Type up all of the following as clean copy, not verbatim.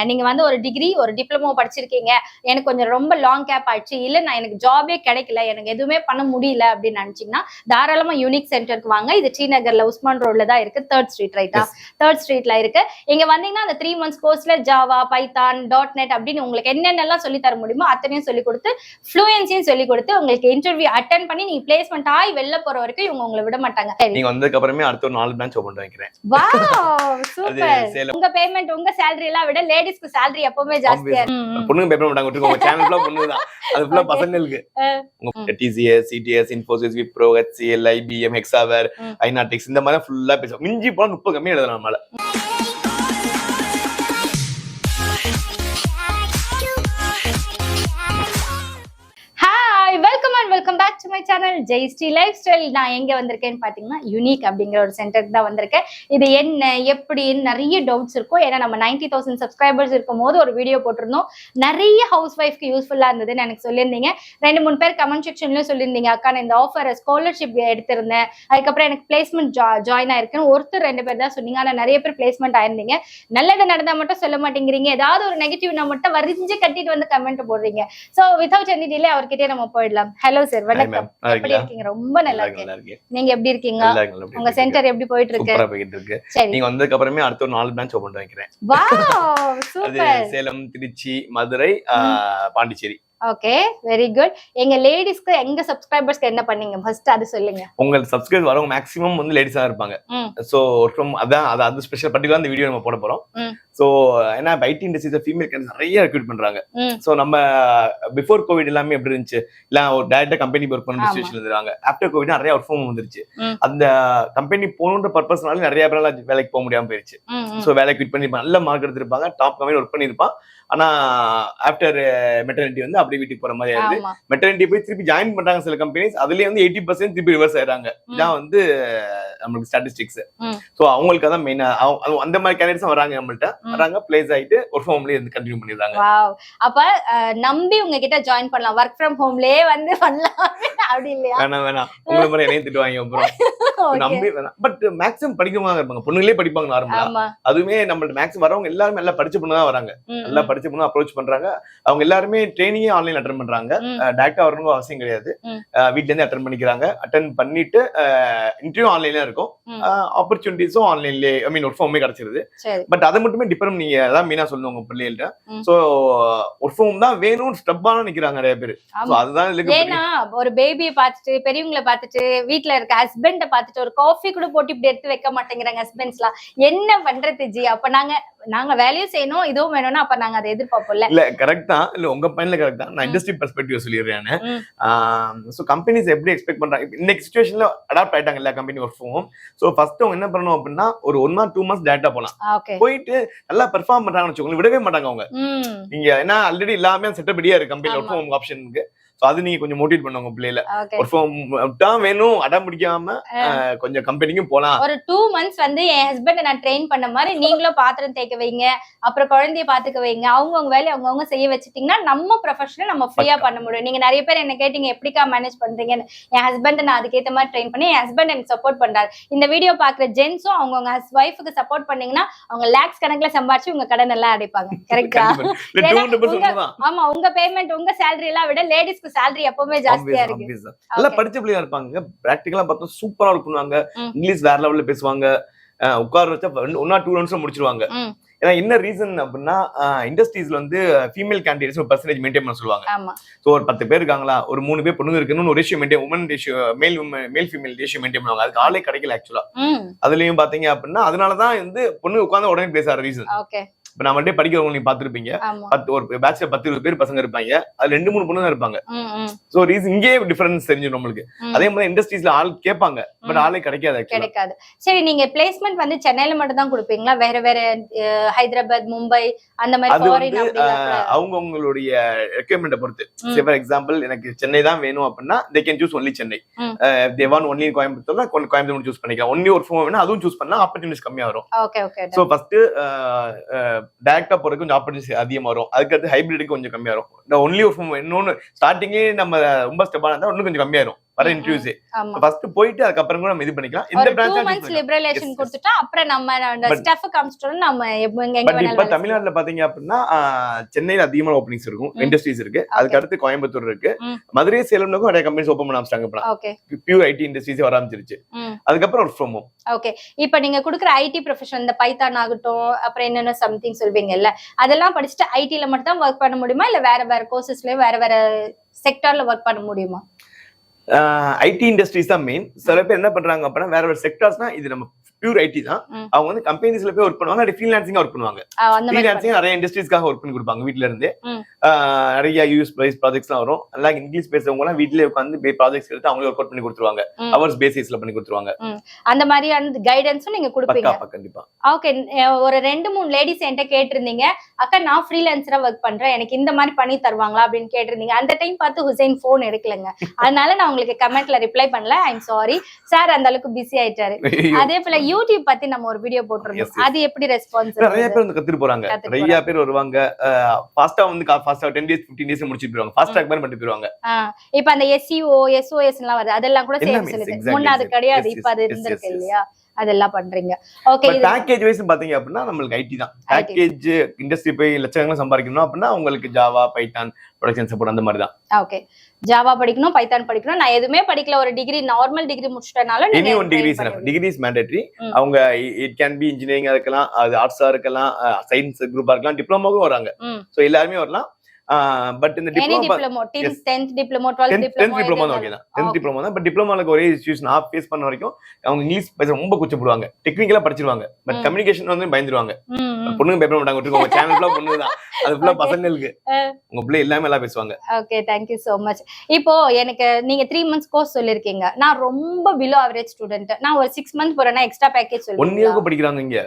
நீங்க வந்து ஒரு டிகிரி ஒரு டிப்ளமோ படிச்சிருக்கீங்க, எனக்கு கொஞ்சம் ரொம்ப லாங் கேப் ஆயிடுச்சு, இல்ல நான் எனக்கு ஜாபே கிடைக்கல, எனக்கு எதுவுமே பண்ண முடியல அப்படின்னு நினைச்சீங்கன்னா தாராளமா யூனிக் சென்டருக்கு வாங்க. இது டி நகர்ல உஸ்மான் ரோட்ல தான் இருக்கு. 3rd ஸ்ட்ரீட் ரைட்டா? 3rd ஸ்ட்ரீட்ல இருக்கு. இங்க வந்தீங்கன்னா அந்த 3 months கோர்ஸ்ல ஜாவா, பைத்தான், .NET அப்படின்னு உங்களுக்கு என்னென்னலாம் சொல்லி தர முடியுமோ அத்தனையும் சொல்லி கொடுத்து ஃப்ளூயன்சியும் சொல்லி கொடுத்து உங்களுக்கு இன்டர்வியூ அட்டென்ட் பண்ணி நீங்க பிளேஸ்மெண்ட் ஆகி வெளில போற வரைக்கும் இவங்க உங்களை விட மாட்டாங்க. நீங்க வந்ததுக்கு அப்புறமே அடுத்த ஒரு 4 பிரான்ச் ஓபன் பண்ணிக்கிறேன். Wow super. உங்க பேமெண்ட் உங்க salary எல்லாம் விட லேடிஸ்க்கு salary எப்பவுமே ஜாஸ்தியா இருக்கு. பொண்ணுங்க பேமெண்ட் பண்ணாங்க. உங்க சேனல் ஃபுல்லா பொண்ணுங்க தான். அது ஃபுல்லா பசங்களுக்கு. உங்க TCS, CTS, Infosys, Wipro, HCL, IBM, Hexaware, Inatex இந்த மாதிரி ஃபுல்லா பேசுவோம். மிஞ்சி போனா 30 கம்மி எழுதலாம் நம்மளால. Welcome back to my channel Jaishree lifestyle. நான் எங்க வந்திருக்கேன்னு பாத்தீங்கன்னா யூனிக் அப்படிங்கிற ஒரு சென்டருக்கு தான் வந்திருக்கேன். இது என்ன எப்படின்னு நிறைய டவுட்ஸ் இருக்கும். ஏன்னா நம்ம 90,000 சப்ஸ்கிரைபர்ஸ் இருக்கும் போது ஒரு வீடியோ போட்டிருந்தோம். நிறைய ஹவுஸ் ஒய்ஃப்க்கு யூஸ்ஃபுல்லா இருந்ததுன்னு எனக்கு சொல்லியிருந்தீங்க. 2-3 பேர் கமெண்ட் செக்ஷன்லயும் சொல்லியிருந்தீங்க, அக்கா நான் இந்த ஆஃபர் ஸ்காலர்ஷிப் எடுத்திருந்தேன், அதுக்கப்புறம் எனக்கு பிளேஸ்மெண்ட் ஜாயின் ஆயிருக்குன்னு. ஒருத்தர் 2 பேர் தான் சொன்னீங்க, ஆனா நிறைய பேர் பிளேஸ்மெண்ட் ஆயிருந்தீங்க. நல்லது நடந்தா மட்டும் சொல்ல மாட்டேங்கிறீங்க, ஏதாவது ஒரு நெகட்டிவ்னா மட்டும் வரிஞ்சு கட்டிட்டு வந்து கமெண்ட் போடுறீங்க. சோ வித்வுட் எனி டிலே அவர்கிட்டயே நம்ம போயிடலாம். ஹலோ சார், வணக்கம். எப்படி இருக்கீங்க? ரொம்ப நல்லா இருக்கேன். நீங்க எப்படி இருக்கீங்க? உங்க சென்டர் எப்படி போயிட்டு இருக்கு? சூப்பரா போயிட்டு இருக்கு. நீங்க வந்ததுக்கு அப்புறமே அடுத்த ஒரு 4 பிரான்ச் ஓபன் பண்ணிக்கிறேன். Wow super. Salem, Trichy, Madurai, Pondicherry. Okay, very good. எங்க லேடிஸ்க்கு எங்க சப்ஸ்கிரைபர்ஸ்க்கு என்ன பண்ணீங்க ஃபர்ஸ்ட் அது சொல்லுங்க. உங்க சப்ஸ்கிரைபர் வரவங்க மேக்ஸिमम வந்து லேடிஸா இருப்பாங்க. சோ ஃப்ரம் அது ஸ்பெஷல் பர்టిక్యులர் அந்த வீடியோ நம்ம போட போறோம். சோ ஏன்னா ஐடி இண்டஸ்ட்ரியில ஃபீமேல் கேண்டிடேட்ஸ் நிறைய ரெக்ரூட் பண்றாங்க. சோ நம்ம பிஃபோர் கோவிட் எல்லாமே எப்படி இருந்துச்சு, இல்ல ஒரு டைரக்டா கம்பெனி ஒர்க் பண்ண சிச்சுவேஷன்ல இருந்தாங்க. ஆஃப்டர் கோவிட் நிறைய ஒர்க் ஃப்ரம் ஹோம் வந்துருச்சு. அந்த கம்பெனி போகணுன்ற பர்பஸ்னால நிறைய பேர் வேலைக்கு போக முடியாம போயிருச்சு. சோ வேலைக்கு குவிட் பண்ணி நல்ல மார்க் எடுத்திருப்பாங்க, டாப் கம்பெனி ஒர்க் பண்ணிருப்பான். ஆனா ஆஃப்டர் மெட்டர்னிட்டி வந்து அப்படியே வீட்டுக்கு போற மாதிரி ஆயிடுது. மெட்டர்னிட்டி போய் திருப்பி ஜாயின் பண்றாங்க சில கம்பெனிஸ், அதுலயே வந்து 80% திருப்பி ரிவர்ஸ் ஆயிடுறாங்க. இதான் வந்து நம்மளுக்கு ஸ்டாட்டிஸ்டிக்ஸ். சோ அவங்களுக்கு தான் மெயினா அந்த மாதிரி கேண்டிடேட்ஸ் வராங்க, நம்மள்ட்ட வராங்க, பிளேஸ் ஆயிட்டு ஒர்க் ஃப்ரம் ஹோம்லயே இருந்து கண்டினியூ பண்ணிடுறாங்க. வாவ், அப்ப நம்பி உங்ககிட்ட ஜாயின் பண்ணலாம், ஒர்க் ஃப்ரம் ஹோம்லயே வந்து பண்ணலாம் அப்படி இல்லையா? வேணாம் உங்களை மாதிரி என்னையும் திட்டுவாங்க அப்புறம் நம்பி. பட் மேக்ஸிமம் படிக்கிறவங்க இருப்பாங்க, பொண்ணுங்களே படிப்பாங்க நார்மலா. அதுவுமே நம்மள்ட்ட மேக்ஸிமம் வரவங்க எல்லாருமே நல்லா படிச்ச பொண்ணு தான் வராங்க, நல்லா படிச்ச பொண்ணு அப்ரோச் பண்றாங்க. அவங்க எல்லாருமே ட்ரைனிங்கே ஆன்லைன் அட்டெண்ட் பண்றாங்க, டைரக்டா வரணும் அவசியம் கிடையாது. வீட்ல இருந்து அட்டெண்ட் பண்ணிக்கிறாங்க. அட்டெண்ட் பண்ணிட்டு இன்டர்வியூ ஆன்லைன்ல இருக்கும், ஆப்பர்ச்சுனிட்டிஸும் ஆன்லைன்லயே ஐ மீன் ஒர்க் ஃப்ரம் ஹோமே கிடைச்சிருது. பட் அதை மட்டுமே டிஃபரெண்ட் நீங்க அதான் மெயினா சொல்லணும் உங்க பிள்ளைகள்ட்ட. சோ ஒர்க் ஃப்ரம் ஹோம் தான் வேணும்னு ஸ்டப்பான நிக்கிறாங்க நிறைய பேர். அதுதான் ஏன்னா ஒரு பேபியை பார்த்துட்டு பெரியவங்களை பார்த்துட்டு வீட்டுல இருக்க ஹஸ்பண்ட பார்த்துட்டு ஒரு காஃபி கூட போட்டு இப்படி எடுத்து வைக்க மாட்டேங்கிறாங்க ஹஸ்பண்ட்ஸ் எல்லாம். என்ன பண்றது ஜி? அப்ப நாங்க வேலையும் செய்யணும், இதுவும் வேணும்னா அப்ப நாங்க அதை எதிர்பார்ப்போம்ல. இல்ல கரெக்ட் தான், இல்ல உங்க பையன்ல கரெக்ட் தான். நான் இண்டஸ்ட்ரி பெர்ஸ்பெக்டிவ் சொல்லிடுறேன். சோ கம்பெனிஸ் எப்படி எக்ஸ்பெக்ட் பண்றாங்க இன்னைக்கு சிச்சுவேஷன்ல அடாப்ட் ஆயிட்டாங்க இல்ல company work from home. So first அவங்க என்ன பண்ணணும் அப்படின்னா ஒரு 1 or 2 months டேட்டா போலாம், போயிட்டு நல்லா பெர்ஃபார்ம் பண்றாங்கன்னு வச்சுக்கோங்க, விடவே மாட்டாங்க அவங்க. நீங்க ஏன்னா ஆல்ரெடி எல்லாமே செட்டப் ரெடியா இருக்கு கம்பெனி ஒர்க் ஃப்ரம் ஹோம் ஆப்ஷனுக்கு. அது நீங்க கொஞ்சம் மோட்டிவேட் பண்ணுங்க பிள்ளைல, ஒர்க் ஃப்ரம் ஹோம் வேணும் அடம் பிடிக்காம கொஞ்சம் கம்பெனிக்கும் போலாம். ஒரு 2 months வந்து என் ஹஸ்பண்ட நான் ட்ரெயின் பண்ண மாதிரி நீங்களும் பாத்திரம் தேய்க்க வைங்க, அப்புறம் குழந்தைய பாத்துக்க வைங்க, அவங்கவுங்க வேலையை அவங்கவுங்க செய்ய வச்சுட்டீங்கன்னா நம்ம ப்ரொஃபஷனல் நம்ம ஃப்ரீயா பண்ண முடியும். நீங்க நிறைய பேர் என்ன கேட்டீங்க எப்படிக்கா மேனேஜ் பண்றீங்கன்னு. என் ஹஸ்பண்ட் நான் அதுக்கேற்ற மாதிரி ட்ரெயின் பண்ணி என் ஹஸ்பண்ட் எனக்கு சப்போர்ட் பண்றாரு. இந்த வீடியோ பாக்குற ஜென்ஸும் அவங்கவுங்க ஒய்ஃபுக்கு சப்போர்ட் பண்ணீங்கன்னா அவங்க லேக்ஸ் கணக்குல சம்பாரிச்சு உங்க கடன் எல்லாம் அடைப்பாங்க. கரெக்டா? ஆமா, உங்க பேமெண்ட் உங்க சேலரி எல்லாம் விட லேடிஸ் salary எப்பவுமே ஜாஸ்தியா இருக்கு. நல்லா படிச்ச பிள்ளையா இருப்பாங்க, பிராக்டிகலா பார்த்தா சூப்பரா ஒர்க் பண்ணுவாங்க, இங்கிலீஷ் வேற லெவல்ல பேசுவாங்க, உட்கார வச்சா 1 or 2 rounds முடிச்சிருவாங்க. ஏன்னா என்ன ரீசன் அப்படின்னா இண்டஸ்ட்ரீஸ்ல வந்து ஃபீமேல் கேண்டிடேட்ஸ் ஒரு பெர்சன்டேஜ் மெயின்டைன் பண்ண சொல்லுவாங்க. சோ ஒரு 10 பேர் இருக்காங்களா, ஒரு 3 பேர் பொண்ணுங்க இருக்குன்னு ஒரு ratio maintain, women ratio male female ratio maintain பண்ணுவாங்க. அதுக்கு ஆளே கிடைக்கல ஆக்சுவலா. அதுலயும் பாத்தீங்க அப்படின்னா அதனாலதான் வந்து பொண்ணு உட்கார்ந்து உடனே பேச ரீசன். இப்ப நம்ம படிக்கிறவங்க நீங்க பாத்துருப்பீங்க, ஒரு பேட்ச்ல 10-20 பேர் பசங்க இருப்பாங்க, அதுல 2-3 பொண்ணு தான் இருப்பாங்க. சோ ரீசன் இங்கே டிஃபரன்ஸ் தெரிஞ்சிடும் நம்மளுக்கு. அதே மாதிரி இண்டஸ்ட்ரீஸ்ல ஆள் கேட்பாங்க, பட் ஆளே கிடைக்காது. சரி, நீங்க பிளேஸ்மெண்ட் வந்து சென்னையில மட்டும் தான் கொடுப்பீங்களா, வேற வேற ஹைதராபாத், மும்பை அந்த மாதிரி அவங்களுடைய ரெக்யர்மெண்ட் பொறுத்து. ஃபார் எக்ஸாம்பிள் எனக்கு சென்னை தான் வேணும் அப்படின்னா they can choose only Chennai. they want only கோயம்புத்தூர்னா கோயம்புத்தூர் சூஸ் பண்ணிக்கலாம். ஒன்லி ஒரு ஃபோன் வேணா அதுவும் சூஸ் பண்ணா ஆப்பர்ச்சுனிட்டிஸ் கம்மியா வரும். சோ ஃபர்ஸ்ட் டைரக்டா போறதுக்கு கொஞ்சம் ஆப்பர்ச்சுனிட்டி அதிகமா வரும், அதுக்கு ஹைபிரிடுக்கு கொஞ்சம் கம்மியா வரும். ஒன்லி ஒரு ஃபோன் இன்னொன்னு ஸ்டார்டிங்கே நம்ம ரொம்ப ஸ்டெப்பான இருந்தா இன்னும் கொஞ்சம் கம்மியா இருக்கும். வர இன்டர்வியூஸ் ஃபர்ஸ்ட் போயிட்டு அதுக்கப்புறம் கூட நம்ம இது பண்ணிக்கலாம். இந்த பிரான்ச் 2 months லிபரலைசேஷன் கொடுத்துட்டா அப்புறம் நம்ம அந்த ஸ்டாஃப் காமிச்சிட்டோம் நம்ம எங்க வேணாலும். இப்ப தமிழ்நாட்டுல பாத்தீங்க அப்படின்னா சென்னையில அதிகமான ஓப்பனிங்ஸ் இருக்கும், இண்டஸ்ட்ரீஸ் இருக்கு. அதுக்கு அடுத்து கோயம்புத்தூர் இருக்கு, மதுரை சேலம்னுக்கும் நிறைய கம்பெனிஸ் ஓபன் பண்ண ஆரம்பிச்சிட்டாங்க. இப்ப பியூர் ஐடி இண்டஸ்ட்ரீஸ் வர ஆரம்பிச்சிருச்சு. அதுக்கப்புறம் ஒர்க் ஃப்ரம் ஹோம். ஓகே, இப்ப நீங்க கொடுக்குற ஐடி ப்ரொஃபஷன் இந்த பைத்தான் ஆகட்டும், அப்புறம் என்னென்ன சம்திங் சொல்வீங்கல்ல, அதெல்லாம் படிச்சுட்டு ஐடில மட்டும் தான் ஒர்க் பண்ண முடியுமா, இல்ல வேற வேற கோர்சஸ்லயும் வேற வேற செக்டார்ல ஒர்க் பண்ண முடியுமா? ஐடி இண்டஸ்ட்ரீஸ் தான் மெயின். சில பேர் என்ன பண்றாங்க அப்படின்னா வேற வேற செக்டார்ஸ்னா இது நம்ம பியூர் ஐடி தான். அவங்க வந்து கம்பெனிஸ்ல போய் ஒர்க் பண்ணுவாங்க, ஃப்ரீலான்சிங்கா ஒர்க் பண்ணுவாங்க. ஃப்ரீலான்சிங் நிறைய இண்டஸ்ட்ரீஸ்க்காக ஒர்க் பண்ணி கொடுப்பாங்க வீட்ல இருந்து. நிறைய யூஎஸ் பிரைஸ் ப்ராஜெக்ட்ஸ்லாம் வரும். எல்லாம் இங்கிலீஷ் பேசுறவங்க எல்லாம் வீட்லயே உட்காந்து ப்ராஜெக்ட்ஸ் எடுத்து அவங்களே ஒர்க் அவுட் பண்ணி கொடுத்துருவாங்க. அவர்ஸ் பேசிஸ்ல பண்ணி கொடுத்துருவாங்க. அந்த மாதிரியான கைடன்ஸும் நீங்க கொடுப்பீங்க? கண்டிப்பா. ஓகே, ஒரு 2-3 லேடிஸ் என்கிட்ட கேட்டிருந்தீங்க, அக்கா நான் ஃப்ரீலான்சரா ஒர்க் பண்றேன், எனக்கு இந்த மாதிரி பண்ணி தருவாங்களா அப்படின்னு கேட்டிருந்தீங்க. அந்த டைம் பார்த்து ஹுசைன் போன் எடுக்கலங்க, அதனால நான் உங்களுக்கு கமெண்ட்ல ரிப்ளை பண்ணல. ஐ எம் சாரி சார், அந்த அளவுக்கு பிஸி ஆயிட்டாரு. அதே போல யூடியூப் பத்தி நம்ம ஒரு வீடியோ போட்டிருந்தோம், அது எப்படி ரெஸ்பான்ஸ்? நிறைய பேர் வந்து கத்துட்டு போறாங்க, நிறைய பேர் வருவாங்க. ஃபாஸ்டா வந்து ஃபாஸ்டா 10 days 15 days முடிச்சிட்டு போவாங்க, ஃபாஸ்ட் ட்ராக் மாதிரி பண்ணிட்டு போவாங்க. இப்போ அந்த SEO SOS எல்லாம் வருது, அதெல்லாம் கூட சேம் சொல்லுது. முன்ன அது கிடையாது, இப்போ அது இருந்திருக்கு இல்லையா, அதெல்லாம் பண்றீங்க. ஓகே, பேக்கேஜ் வைஸ் பாத்தீங்க அப்படின்னா நம்மளுக்கு ஐடி தான். பேக்கேஜ் இண்டஸ்ட்ரி போய் லட்சக்கணக்கில் சம்பாதிக்கணும் அப்படின்னா உங்களுக்கு ஜாவா, பைத்தான், ப்ரொடக்ஷன் சப்போர்ட் அந்த மாதிரி தான். ஓகே, ஜாவா படிக்கணும், பைத்தான் படிக்கணும். நான் எதுவுமே படிக்கல, ஒரு டிகிரி நார்மல் டிகிரி முடிச்சிட்டனால any one degree is mandatory. அவங்க இட் கேன் பி இன்ஜினியரிங்கா இருக்கலாம், அது ஆர்ட்ஸா இருக்கலாம், சயின்ஸ் குரூப்பா இருக்கலாம், டிப்ளமோக்கும் வராங்க. சோ எல்லாருமே வரலாம். பட் இந்த diploma 10th diploma 12th diploma okay தான், 10th டிப்ளமோ தான். பட் டிப்ளமோல ஒரே இஷ்யூஸ் நான் ஃபேஸ் பண்ண வரைக்கும் அவங்க இங்கிலீஷ் பேச ரொம்ப கூச்சப்படுவாங்க. டெக்னிக்கலா படிச்சிருவாங்க, பட் கம்யூனிகேஷன் வந்து பயந்துருவாங்க. பொண்ணுங்க பேப்பர் மாட்டாங்க, உங்க சேனல் ஃபுல்லா பொண்ணு தான், அது ஃபுல்லா பசங்களுக்கு. உங்க பிள்ளை எல்லாமே எல்லாம் பேசுவாங்க. Okay, thank you so much. இப்போ எனக்கு நீங்க 3 months கோர்ஸ் சொல்லிருக்கீங்க, நான் ரொம்ப பிலோ அவரேஜ் ஸ்டூடெண்ட், நான் ஒரு 6 months போறேன்னா எக்ஸ்ட்ரா பேக்கேஜ் சொல்லுங்க. 1 year படிக்கிறாங்க இங்க,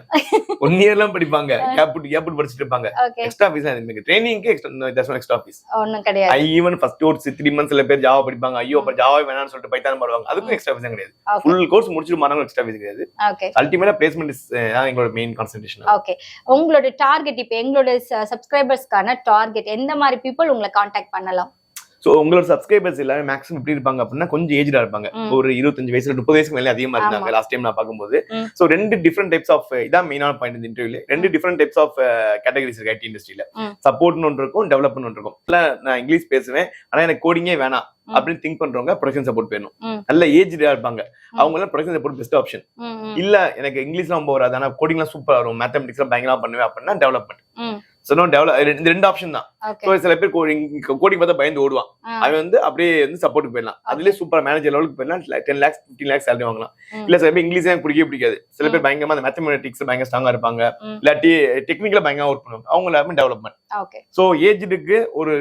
1 year எல்லாம் படிப்பாங்க, கேப் படிச்சிட்டு இருப்பாங்க. எக்ஸ்ட்ரா ஃபீஸ் எனக்கு ட்ரெய்னிங்க்கு எக்ஸ்ட்ரா ஃபீஸ் ஒண்ணும் கிடையாது. ஐ ஈவன் ஃபர்ஸ்ட் ஒரு 3 months சில பேர் ஜாவா படிப்பாங்க, ஐயோ அப்ப ஜாவா வேணாம்னு சொல்லிட்டு பைத்தான் பண்ணுவாங்க, அதுக்கும் எக்ஸ்ட்ரா ஃபீஸ் கிடையாது. ஃபுல் கோர்ஸ் முடிச்சிட்டு மாறாங்க, எக்ஸ்ட்ரா ஃபீஸ் கிடையாது. ஓகே, அல்டிமேட்டா பிளேஸ்மென்ட் இஸ் எங்களோட மெயின் கான்சென்ட்ரேஷன். ஓகே, உங்களோட டார்கெட் இப்போ எங்களோட சப்ஸ்கிரைபர்ஸ்க்கான டார்கெட் எந்த மாதிரி பீப்புள் உங்களை கான்டாக்ட் பண்ணலாம்? சோ உங்களோட சப்ஸ்கிரைபர்ஸ் எல்லாரும் மேக்ஸிமம் எப்படி இருப்பாங்க அப்படின்னா கொஞ்சம் ஏஜ்டா இருப்பாங்க. ஒரு 25 வயசுல 30 வயசுக்கு மேலே அதிகமா இருந்தாங்க லாஸ்ட் டைம் நான் பார்க்கும்போது. சோ 2 டிஃபரெண்ட் டைப்ஸ் ஆஃப் இதான் மெயினான பாயிண்ட் இந்த இன்டர்வியூல. 2 டிஃபரெண்ட் டைப்ஸ் ஆஃப் கேட்டகரிஸ் இருக்கு ஐடி இண்டஸ்ட்ரியில. சப்போர்ட்னு ஒன்று இருக்கும், டெவலப்மெண்ட் ஒன்று இருக்கும். நான் இங்கிலீஷ் பேசுவேன் ஆனா எனக்கு கோடிங்கே வேணாம் அப்படின்னு திங்க் பண்றவங்க ப்ரொடக்ஷன் சப்போர்ட் வேணும். நல்ல ஏஜ்டா இருப்பாங்க, அவங்க எல்லாம் ப்ரொடக்ஷன் சப்போர்ட் பெஸ்ட் ஆப்ஷன். இல்ல எனக்கு இங்கிலீஷ்லாம் ரொம்ப வராது ஆனா கோடிங்லாம் சூப்பரா வரும், மேத்தமெட்டிக்ஸ்லாம் பயங்கரமா பண்ணுவேன் அப்படின்னா டெவலப்மெண்ட். இந்த 2 ஆப்ஷன் தான். சில பேர் கோடிங் பார்த்தா பயந்து ஓடுவான், அவன் வந்து அப்படியே வந்து சப்போர்ட் போயிடலாம். அதுலயே சூப்பரா மேனேஜர் லெவலுக்கு போயிடலாம், 10 lakhs 15 lakhs சேலரி வாங்கலாம். இல்ல சில பேர் இங்கிலீஷ் எனக்கு பிடிக்கவே பிடிக்காது, சில பேர் பயங்கரமா அந்த மேத்தமெட்டிக்ஸ் பயங்கர ஸ்ட்ராங்கா இருப்பாங்க, இல்லாட்டி டெக்னிக்கலா பயங்கரமா ஒர்க் பண்ணுவாங்க, அவங்க எல்லாமே டெவலப்மெண்ட். சோ ஏஜ்டுக்கு ஒரு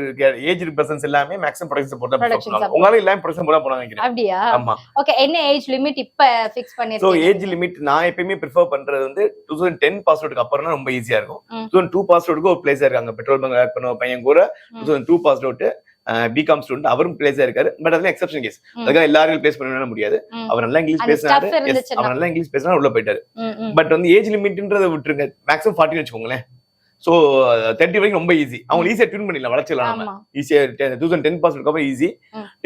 ஏஜ்டு பர்சன்ஸ் எல்லாமே மேக்ஸிமம் ப்ரொடக்ஷன் சப்போர்ட் தான் பண்ணுவாங்க. உங்களால எல்லாமே ப்ரொடக்ஷன் போட போறாங்க நினைக்கிறேன். அப்படியே? ஆமா. ஓகே, என்ன ஏஜ் லிமிட் இப்ப ஃபிக்ஸ் பண்ணிருக்கீங்க? சோ ஏஜ் லிமிட் நான் எப்பவுமே ப்ரிஃபர் பண்றது வந்து 2010 பாஸ் அவுட்க்கு அப்புறம் ரொம்ப ஈஸியா இருக்கும். 2002 பாஸ் அவுட்க்கு ஒரு பிளேஸ் இருக்காங்க, பெட்ரோல் பங்க் ஒர்க் பண்ண பையன் கூட 2002 பாஸ் அவுட் பிகாம் ஸ்டூடெண்ட், அவரும் பிளேஸா இருக்காரு. பட் அதுல எக்ஸெப்ஷன் கேஸ், அதுக்காக எல்லாரும் பிளேஸ் பண்ண முடியாது. அவர் நல்லா இங்கிலீஷ் பேசுறாரு, அவர் நல்லா இங்கிலீஷ் பேசுறாரு, உள்ள போயிட்டாரு. பட் வந்து ஏஜ் லிமிட்ன்றதை விட்டுருங்க, மேக்ஸிமம் 40 வச்சுக்கோங்களேன். சோ 30 வரைக்கும் ரொம்ப ஈஸி, அவங்க ஈஸியா டியூன் பண்ணிடலாம், வளர்ச்சிடலாம். நம்ம ஈஸியா 2010 பாஸ் அவுட்க்கு அப்புறம் ஈஸி.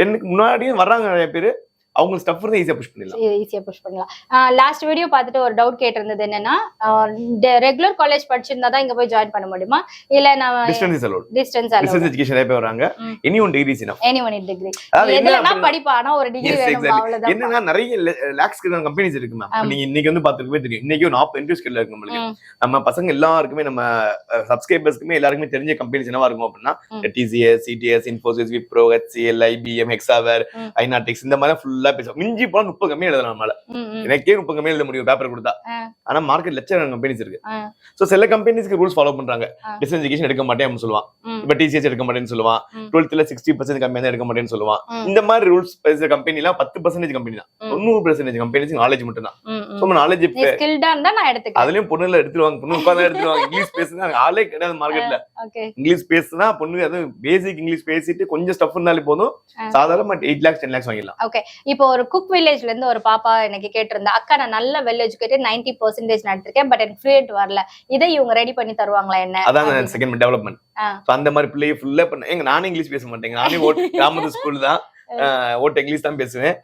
10க்கு முன்னாடியும் வர்றாங்க நிறைய பேரு, அவங்க ஸ்டஃப் வந்து ஈஸியா புஷ் பண்ணலாம். லாஸ்ட் வீடியோ பார்த்துட்டு ஒரு டவுட் கேட்டிருந்தது என்னன்னா, ரெகுலர் காலேஜ் படிச்சிருந்தா தான் இங்க போய் ஜாயின் பண்ண முடியுமா, இல்ல நான் டிஸ்டன்ஸ் எஜுகேஷன் நிறைய பேர் வராங்க. Any one degree enough, any one degree எதுலனா படிப்பா, ஆனா ஒரு டிகிரி வேணும், அவ்வளவுதான். என்னன்னா நிறைய லாக்ஸ் கம்பெனிஸ் இருக்கு மேம். நீங்க இன்னைக்கு வந்து பாத்துக்கவே தெரியும், இன்னைக்கு 40 இன்டர்வியூஸ் கிட்ட இருக்கு நம்மளுக்கு. நம்ம பசங்க எல்லாருக்குமே, நம்ம சப்ஸ்கிரைபர்ஸ்க்குமே எல்லாருக்குமே தெரிஞ்ச கம்பெனிஸ் என்னவா இருக்கும் அப்படின்னா TCS, CTS, Infosys, Wipro, HCL, IBM, Hexaware, Innotex, இந்த மாதிரி ஃபுல்லா பேசுவோம். மிஞ்சி போனா 30 கம்பெனி எழுதலாம் நம்மளால. எனக்கே 30 கம்பெனி எழுத முடியும் பேப்பர் கொடுத்தா. ஆனா மார்க்கெட் லட்சம் கம்பெனிஸ் இருக்கு. சோ சில கம்பெனிஸ்க்கு ரூல்ஸ் ஃபாலோ பண்றாங்க, டிஸ்டன்ஸ் எஜுகேஷன் எடுக்க மாட்டேன் அப்படின்னு சொல்லுவான். இப்ப TCS எடுக்க மாட்டேன்னு சொல்லுவான், 12th 60% கம்பெனி தான் எடுக்க மாட்டேன்னு சொல்லுவான். இந்த மாதிரி ரூல்ஸ் பேசுற கம்பெனிலாம் 10% கம்பெனி தான், 90% கம்பெனிஸ் நாலேஜ் மட்டும் தான். சோ நாலேஜ் ஸ்கில்டா இருந்தா நான் எடுத்துக்கிறேன். அதுலயும் பொண்ணுல எடுத்துருவாங்க, பொண்ணு உட்கார்ந்து எடுத்துருவாங்க. இங்கிலீஷ் பேசுனா ஆளே கிடையாது மார்க்கெட்ல. இங்கிலீஷ் பேசுனா பொண்ணு, அது பேசிக் இங்கிலீஷ் பேசிட்டு கொஞ்சம் ஸ்டஃப் இருந்தாலே போதும், சாதாரணமா 8 lakhs 10 lakhs வாங்கிடலாம். ஓகே, இப்போ ஒரு குக் வில்லேஜ்ல இருந்து ஒரு பாப்பா எனக்கு கேட்டிருந்தா, அக்கா நான் நல்ல வெல் எஜுகேட்டட் 90% நடத்திருக்கேன், பட் எனக்கு ஃப்ளூயன்ட் வரல, இதை இவங்க ரெடி பண்ணி தருவாங்களா என்ன? அதான் செகண்ட் டெவலப்மெண்ட். அந்த மாதிரி பிள்ளைய ஃபுல்லா பண்ண. நானே இங்கிலீஷ் பேச மாட்டேங்க, நானே கிராமத்து ஸ்கூல் தான், ஓட்ட இங்கிலீஷ் தான் பேசுவேன்.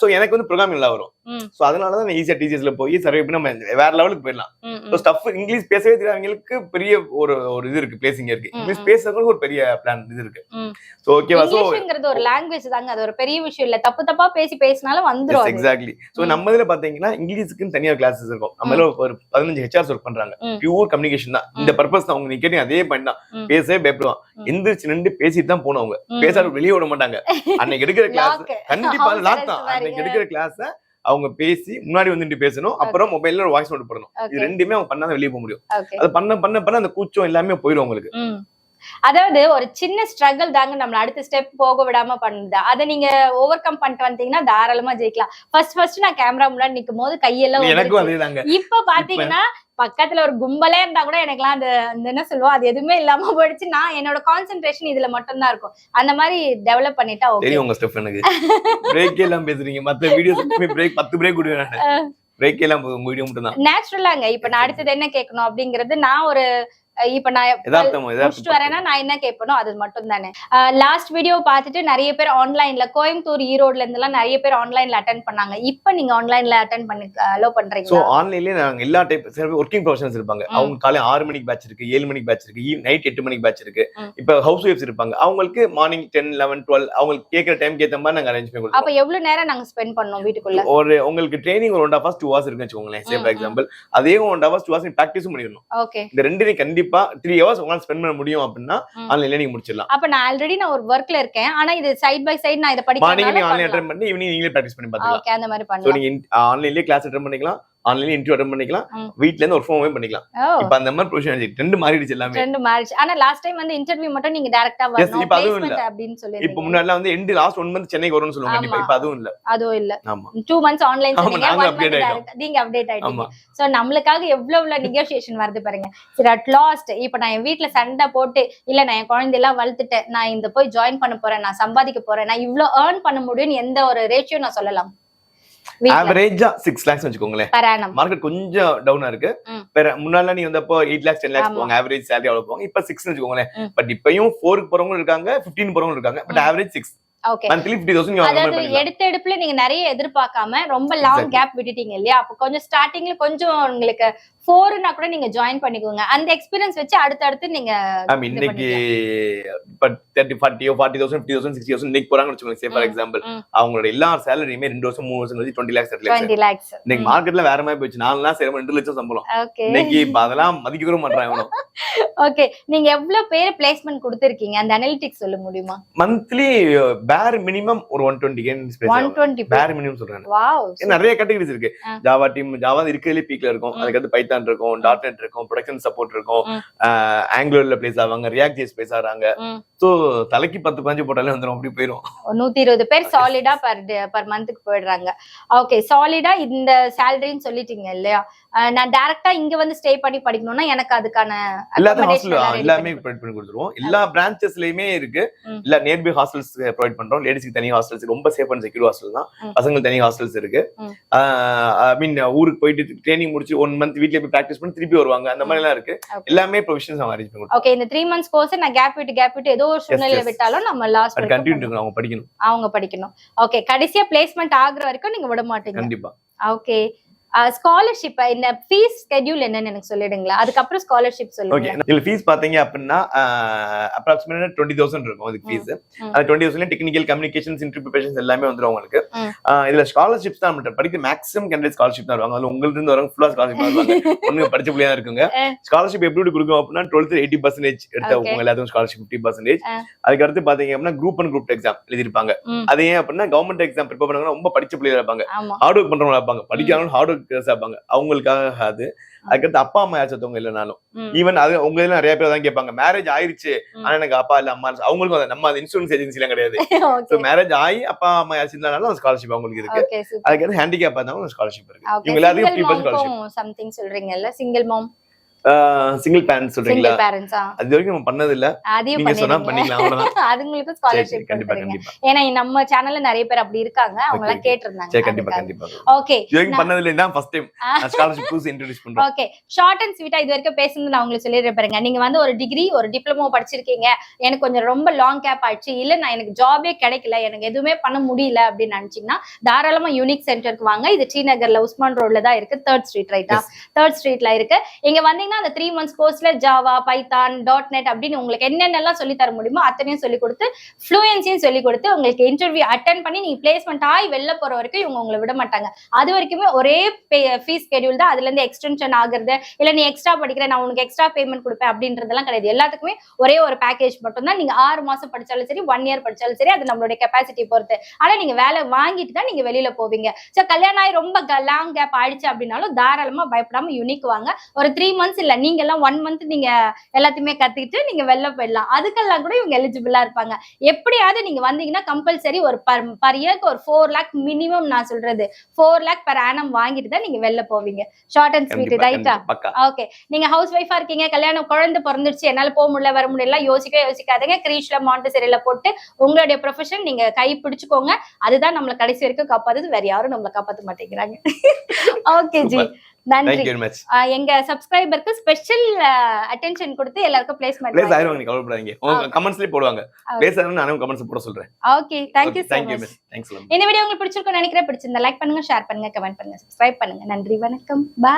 சோ எனக்கு வந்து ப்ரோக்ராமிங் நல்லா வரும். சோ அதனாலதான் நான் ஈஸியா டிசிஎஸ்ல போய் சர்வே பண்ணி நம்ம வேற லெவலுக்கு போயிடலாம். ஸோ ஸ்டஃப் இங்கிலீஷ் பேசவே தெரியாதவங்களுக்கு பெரிய ஒரு இது இருக்கு, பிளேசிங் இருக்கு. இங்கிலீஷ் பேசுறதுக்கு ஒரு பெரிய பிளான் இது இருக்கு. சோ ஓகேவா? சோ இங்கிலீஷ்ங்கிறது ஒரு லாங்குவேஜ் தாங்க, அது ஒரு பெரிய விஷயம் இல்ல. தப்பு தப்பா பேசினாலும் வந்துரும். எக்ஸாக்ட்லி. சோ நம்ம இதுல பாத்தீங்கன்னா இங்கிலீஷ்க்கு தனியா கிளாஸஸ் இருக்கும். நம்ம ஒரு 15 ஹெச்ஆர்ஸ் ஒர்க் பண்றாங்க. பியூர் கம்யூனிகேஷன் தான். இந்த பர்பஸ் தான். நீ கேட்டீங்க அதே பாயிண்ட் தான். பேசவே பயப்படுவான். எந்திரிச்சு நின்று பேசிட்டு தான் போனவங்க, பேசாத வெளியே விட மாட்டாங்க. அன்னைக்கு எடுக்கிற கிளாஸ் கண்டிப்பா லாக் தான். அன்னைக்கு எடுக்கிற கிளாஸ் அவங்க பேசி முன்னாடி வந்துட்டு பேசணும், அப்புறம் மொபைல்ல ஒரு வாய்ஸ் நோட் பண்ணணும். இது ரெண்டுமே அவங்க பண்ணாதான் வெளியே போக முடியும். அது பண்ண அந்த கூச்சம் எல்லாமே போயிடும் உங்களுக்கு. அதாவது ஒரு சின்ன ஸ்ட்ரகிள் தாங்க நம்மள அடுத்த ஸ்டெப் போக விடாம பண்ணுது. அதை நீங்க ஓவர் கம் பண்ணிட்டு வந்தீங்கன்னா தாராளமா ஜெயிக்கலாம். ஃபர்ஸ்ட் நான் கேமரா முன்னாடி நிக்கும் போது கையெல்லாம் எனக்கும் அதேதாங்க. இப்ப பாத்தீங்கன்னா பக்கத்துல ஒரு கும்பலே இருந்தா கூட எனக்குலாம் அந்த என்ன சொல்லுவோம், அது எதுவுமே இல்லாம போயிடுச்சு. நான் என்னோட கான்சென்ட்ரேஷன் இதுல மட்டும் தான் இருக்கும். அந்த மாதிரி டெவலப் பண்ணிட்டா ஓகே. தெரியும் உங்க ஸ்டெப். எனக்கு பிரேக் எல்லாம் பேசுறீங்க, மத்த வீடியோஸ் பிரேக் 10 பிரேக் கொடுவேன். பிரேக் எல்லாம் உங்க வீடியோ மட்டும் தான் நேச்சுரலாங்க. இப்ப நான் அடுத்தது என்ன கேட்கணும் அப்படிங்கறது நான் ஒரு இப்ப நான் முடிச்சுட்டு வரேன்னா நான் என்ன கேட்பனோ அது மட்டும் தானே. லாஸ்ட் வீடியோ பார்த்துட்டு நிறைய பேர் ஆன்லைன்ல கோயம்புத்தூர் ஈரோடுல இருந்து எல்லாம் நிறைய பேர் ஆன்லைன்ல அட்டென்ட் பண்ணாங்க. இப்ப நீங்க ஆன்லைன்ல அட்டென்ட் பண்ணி அலோ பண்றீங்க? சோ ஆன்லைன்லயே நாங்க எல்லா டைப் ஒர்க்கிங் ப்ரொஃபஷனல்ஸ் இருப்பாங்க. அவங்க காலை 6 மணிக்கு பேட்ச் இருக்கு, 7 மணிக்கு பேட்ச் இருக்கு, நைட் 8 மணிக்கு பேட்ச் இருக்கு. இப்ப ஹவுஸ் ஒய்ஃப்ஸ் இருப்பாங்க, அவங்களுக்கு மார்னிங் 10, 11, 12 அவங்களுக்கு கேட்கிற டைம் ஏத்த மாதிரி நாங்க அரேஞ்ச் பண்ணி கொடுப்போம். அப்ப எவ்வளவு நேரம் நாங்க ஸ்பெண்ட் பண்ணோம் வீட்டுக்குள்ள? ஒரு உங்களுக்கு ட்ரைனிங் ஒரு 1.5 hours 2 hours இருக்குன்னு வச்சுக்கோங்களேன். ஃபார் எக்ஸாம்பிள் அதே 1.5 hours 2 hours பிராக்டிஸும் பண்ணிடணும். ஓகே. இந்த ரெண்டுமே கண்டிப்பா 3 hours உங்களால ஸ்பெண்ட் பண்ண முடியும் அப்படின்னா ஆன்லைன்ல நீங்க முடிச்சிடலாம். அப்ப நான் ஆல்ரெடி நான் ஒரு வர்க்ல இருக்கேன், ஆனா இது சைடு பை சைடு நான் இத படிக்கிறேன். மார்னிங் நீங்க ஆன்லைன் அட்டெண்ட் பண்ணி ஈவினிங் நீங்களே பிராக்டிஸ் பண்ணி பாத்துக்கலாம். ஓகே, அந்த மாதிரி பண்ணலாம். சோ நீங்க ஆன்லைன்லயே கிளாஸ் அட்டெண்ட் பண்ணிக்கலாம், ஆன்லைன்ல இன்டர்வியூ அட்டெண்ட் பண்ணிக்கலாம், வீட்ல இருந்து ஒர்க் ஃப்ரம் ஹோம் பண்ணிக்கலாம். இப்ப அந்த மாதிரி ப்ரொஃபஷனல் ட்ரெண்ட் மாறிடுச்சு எல்லாமே. ட்ரெண்ட் மாறிடுச்சு. ஆனா லாஸ்ட் டைம் வந்து இன்டர்வியூ மட்டும் நீங்க டைரக்டா வரணும் பிளேஸ்மென்ட் அப்படினு சொல்லிருந்தீங்க. இப்ப முன்னாடி வந்து எண்ட் லாஸ்ட் 1 month சென்னைக்கு வரும்னு சொல்லுவாங்க. இப்ப அதுவும் இல்ல. அதுவும் இல்ல. ஆமா. 2 months ஆன்லைன் சொன்னீங்க, 1 month டைரக்ட். நீங்க அப்டேட் ஆயிட்டீங்க. சோ நம்மளுக்காக எவ்வளவு நெகோசியேஷன் வருது பாருங்க. சரி அட் லாஸ்ட் இப்ப நான் என் வீட்ல சண்டை போட்டு இல்ல நான் என் குழந்தை எல்லாம் வளர்த்துட்டேன், நான் இந்த போய் ஜாயின் பண்ண போறேன், நான் சம்பாதிக்க போறேன், நான் இவ்ளோ earn பண்ண முடியும்னு எந்த ஒரு ரேஷியோ நான் சொல்லலாம்? ஆவரேஜா 6 lakhs வச்சுக்கோங்களேன். மார்க்கெட் கொஞ்சம் டவுனா இருக்கு. முன்னால நீ வந்தப்போ 8 lakhs 10 lakhs போவாங்க, ஆவரேஜ் சேலரி அவ்வளவு போவாங்க. இப்ப 6 வச்சுக்கோங்களேன். பட் இப்பயும் 4 க்கு போறவங்க இருக்காங்க, 15 போறவங்க இருக்காங்க. But average 6. ஓகே. மந்த்லி 50,000 அதாவது எடுப்புல நீங்க நிறைய எதிர்பார்க்காம ரொம்ப லாங் கேப் விட்டுட்டீங்க இல்லையா? அப்ப கொஞ்சம் ஸ்டார்டிங்ல கொஞ்சம் உங்களுக்கு 4னா கூட நீங்க ஜாயின் பண்ணிக்கோங்க. அந்த எக்ஸ்பீரியன்ஸ் வச்சு அடுத்து நீங்க இன்னைக்கு இப்ப 30, 40, 40,000, 50,000, 60,000 இன்னைக்கு போறாங்கன்னு வச்சுக்கோங்க. சே ஃபார் எக்ஸாம்பிள் அவங்களோட எல்லா சேலரியுமே 2 வருஷம் 3 வருஷம் கழிச்சு 20 lakhs 30 lakhs. இன்னைக்கு மார்க்கெட்ல வேற மாதிரி போயிடுச்சு. 4 நாள் சேரும் 2 லட்சம் சம்பளம். இன்னைக்கு இப்ப அதெல்லாம் மதிக்க கூட மாட்டாங்க இவனும். ஓகே, நீங்க எவ்வளவு பேர் பிளேஸ்மென்ட் கொடுத்திருக்கீங்க? அந்த அனலிட்டிக்ஸ் சொல்ல முடியுமா? மந்த்லி பேர் மினிமம் ஒரு 120 பேர் மினிமம் சொல்றேன். வாவ். நிறைய கேட்டகரிஸ் இருக்கு. ஜாவா டீம், ஜாவா இருக்கிறதுல பீக்ல இருக்கும். அதுக்கு பைத்தான் இருக்கும், .NET இருக்கும், ப்ரொடக்ஷன் சப்போர்ட் இருக்கும், ஆங்குலர்ல பிளேஸ் ஆவாங்க, ரியாக்ட் ஜேஎஸ் பிளேஸ் ஆறாங்க. சோ தலைக்கு 10-15 போட்டாலே வந்துரும், அப்படி போயிடும். 120 பேர் சாலிடா பர் மந்த்க்கு போயிடுறாங்க. ஓகே, சாலிடா இந்த சேலரின்னு சொல்லிட்டீங்க இல்லையா? நான் டைரக்டா இங்க வந்து ஸ்டே பண்ணி படிக்கணும்னா எனக்கு அதுக்கான எல்லாமே ப்ரொவைட் பண்ணி கொடுத்துருவோம். எல்லா பிரான்ச்சஸ்லயுமே இருக்கு. இல்ல நியர்பை ஹாஸ்டல்ஸ் ப்ரொவைட் பண்றோம். லேடிஸ்க்கு தனி ஹாஸ்டல்ஸ், ரொம்ப சேஃப் அண்ட் செக்யூர் ஹாஸ்டல் தான். பசங்களுக்கு தனி ஹாஸ்டல்ஸ் இருக்கு. ஐ மீன் ஊருக்கு போயிட்டு ட்ரைனிங் முடிச்சு 1 month வீட்ல போய் பிராக்டிஸ் பண்ணி திருப்பி வருவாங்க. அந்த மாதிரி எல்லாம் இருக்கு. எல்லாமே ப்ரொவிஷன்ஸ் நம்ம அரேஞ்ச் பண்ணுவோம். ஓகே, இந்த 3 months கோர்ஸ் நான் கேப் விட்டு ஏதோ ஒரு சூழ்நிலையில விட்டாலும் நம்ம லாஸ்ட் கண்டினியூ பண்ணணும். அவங்க படிக்கணும். ஓகே, கடைசியா பிளேஸ்மென்ட் ஆகுற வரைக்கும் நீங்க விட மாட்டீங்க. கண்டிப்பா. ஓகே, ஸ்காலர்ஷிப் இந்த ஃபீஸ் ஸ்கெட்யூல் என்னன்னு எனக்கு சொல்லிடுங்களா? அதுக்கப்புறம் ஸ்காலர்ஷிப் சொல்லுங்க. ஓகே, இல்ல ஃபீஸ் பாத்தீங்க அப்படின்னா அப்ராக்சிமேட்டா 20,000 இருக்கும் அதுக்கு ஃபீஸ். அந்த 20,000 டெக்னிக்கல் கம்யூனிகேஷன்ஸ் இன்டர்வியூ ப்ரிபரேஷன்ஸ் எல்லாமே வந்துரும் உங்களுக்கு. இதுல ஸ்காலர்ஷிப்ஸ் தான் நம்ம படிக்க மேக்ஸிமம் கேண்டிடேட் ஸ்காலர்ஷிப் தான் வருவாங்க. அதுல உங்களுக்கு இருந்து வரவங்க ஃபுல்லா ஸ்காலர்ஷிப் வருவாங்க. ஒண்ணுங்க படிச்ச புள்ளையா இருக்குங்க. ஸ்காலர்ஷிப் எப்படி கொடுக்கும் அப்படின்னா 12th 80% எடுத்தவங்க எல்லாத்துக்கும் ஸ்காலர்ஷிப் 50%. அதுக்கு அடுத்து பாத்தீங்க அப்படின்னா குரூப் அண்ட் குரூப் எக்ஸாம் எழுதிருப்பாங்க. அது ஏன் அப்படின்னா கவர்மெண்ட் எக்ஸாம் ப்ரிப்பேர் பண்ணவங்க ரொம்ப படிச்ச பிள்ளையா இருப்பாங்க, ஹார்ட் ஒர்க் பண்றவங்க இருப்பாங்க, படிக்காதவங்க ஹார்ட் ஒர்க் இருப்பாங்க. அவங்களுக்காக அது. அதுக்கடுத்து அப்பா அம்மா யாச்சவங்க இல்லைனாலும் ஈவன் அது உங்க இதுல நிறைய பேர் தான் கேட்பாங்க, மேரேஜ் ஆயிருச்சு ஆனா எனக்கு அப்பா இல்ல அம்மா, அவங்களுக்கும் நம்ம இன்சூரன்ஸ் ஏஜென்சி எல்லாம் கிடையாது. சோ மேரேஜ் ஆகி அப்பா அம்மா யாச்சு இருந்தாலும் ஸ்காலர்ஷிப் அவங்களுக்கு இருக்கு. அதுக்கு ஹேண்டிகேப் இருந்தாலும் ஸ்காலர்ஷிப் இருக்கு. இவங்க எல்லாரும் 50% ஸ்காலர்ஷிப். சம்திங் சொல்றீங்கல்ல, சிங்கிள் மாம் சிங்கிள் பேரண்ட்ஸ் சொல்றீங்களா? சிங்கிள் பேரண்ட்ஸா? அது வரைக்கும் நம்ம பண்ணது இல்ல. அதையும் நீங்க சொன்னா பண்ணிடுங்க. பண்ணிக்கலாம் அவ்வளவுதான். அதுங்களுக்கு ஸ்காலர்ஷிப் கண்டிப்பா கொடுத்துருங்க. கண்டிப்பா. ஏன்னா நம்ம சேனல்ல நிறைய பேர் அப்படி இருக்காங்க, அவங்க எல்லாம் சரி கேட்டிருந்தாங்க. கண்டிப்பா கண்டிப்பா. ஓகே, இது வரைக்கும் பண்ணது இல்ல, இதான் ஃபர்ஸ்ட் டைம் ஸ்காலர்ஷிப் புதுசா இன்ட்ரோ듀ஸ் பண்றோம். ஓகே, ஷார்ட் அண்ட் ஸ்வீட்டா இது வரைக்கும் பேசுனது நான் உங்களுக்கு சொல்லிடுறேன் பாருங்க. நீங்க வந்து ஒரு டிகிரி ஒரு டிப்ளமோ படிச்சிருக்கீங்க, எனக்கு கொஞ்சம் ரொம்ப லாங் கேப் ஆயிடுச்சு, இல்ல நான் எனக்கு ஜாபே கிடைக்கல, எனக்கு எதுவுமே பண்ண முடியல அப்படின்னு நினைச்சீங்கன்னா தாராளமா யூனிக் சென்டருக்கு வாங்க. இது ஸ்ரீநகர்ல உஸ்மான் ரோட்ல தான் இருக்கு, 3rd ஸ்ட்ரீட் ரைட்டா? 3rd ஸ்ட்ரீட்ல இருக்கு. இங்க வந்தீங்கன்னா அந்த 3 months கோர்ஸ்ல ஜாவா, பைத்தான், .NET அப்படின்னு உங்களுக்கு என்னென்னலாம் சொல்லி தர முடியுமோ அத்தனையும் சொல்லி கொடுத்து ஃப்ளூயன்சியும் சொல்லி கொடுத்து உங்களுக்கு இன்டர்வியூ அட்டென்ட் பண்ணி நீங்க பிளேஸ்மெண்ட் ஆகி வெளில போற வரைக்கும் இவங்க உங்களை விட மாட்டாங்க. அது வரைக்குமே ஒரே ஃபீஸ் ஸ்கெடியூல் தான். அதுல இருந்து எக்ஸ்டென்ஷன் ஆகுறது இல்ல நீ எக்ஸ்ட்ரா படிக்கிற நான் உனக்கு எக்ஸ்ட்ரா பேமெண்ட் கொடுப்பேன் அப்படின்றதெல்லாம் கிடையாது. எல்லாத்துக்குமே ஒரே ஒரு பேக்கேஜ் மட்டும் தான். நீங்க 6 மாசம் படிச்சாலும் சரி, 1 year படிச்சாலும் சரி, அது நம்மளுடைய கெப்பாசிட்டி பொறுத்து. ஆனா நீங்க வேலை வாங்கிட்டு தான் நீங்க வெளியில போவீங்க. சோ கல்யாணம் ஆகி ரொம்ப லாங் கேப் ஆயிடுச்சு அப்படின்னாலும் தாராளமா பயப்படாம யூனிக் வாங்க. ஒரு 3 months இல்ல, நீங்க எல்லாம் 1 month நீங்க எல்லாத்தையுமே கத்துக்கிட்டு நீங்க வெளில போயிடலாம். அதுக்கெல்லாம் கூட இவங்க எலிஜிபிளா இருப்பாங்க. எப்படியாவது நீங்க வந்தீங்கன்னா கம்பல்சரி ஒரு பர் இயருக்கு ஒரு 4 lakh மினிமம், நான் சொல்றது 4 lakh per annum வாங்கிட்டு தான் நீங்க வெளில போவீங்க. ஷார்ட் அண்ட் ஸ்வீட் ரைட்டா? ஓகே, நீங்க ஹவுஸ் ஒய்ஃபா இருக்கீங்க, கல்யாணம் குழந்தை பிறந்துடுச்சு, என்னால போக முடியல வர முடியல யோசிக்காதீங்க. கிரீஷ்ல மாண்டசரியில போட்டு உங்களுடைய ப்ரொஃபஷன் நீங்க கை பிடிச்சுக்கோங்க. அதுதான் நம்மள கடைசி வரைக்கும் காப்பாத்துது, வேற யாரும் நம்மள காப்பாத்த மாட்டேங்கிறாங்க. ஓகே ஜி, நன்றி. எங்க சப்ஸ்கிரைபருக்கு ஸ்பெஷல் அட்டென்ஷன் கொடுத்து எல்லாருக்கும் பிளேஸ்மென்ட் பிளேஸ் ஆயிருவாங்க, நீங்க கவலைப்படாதீங்க. உங்க கமெண்ட்ஸ்லயே போடுவாங்க. பிளேஸ் ஆனா நானும் கமெண்ட்ஸ் போட சொல்றேன். Okay, thank you so much. Thanks. இந்த வீடியோ உங்களுக்கு பிடிச்சிருக்கும்னு நினைக்கிறேன். பிடிச்சிருந்தா லைக் பண்ணுங்க, ஷேர் பண்ணுங்க, கமெண்ட் பண்ணுங்க, சப்ஸ்கிரைப் பண்ணுங்க. நன்றி, வணக்கம், பை.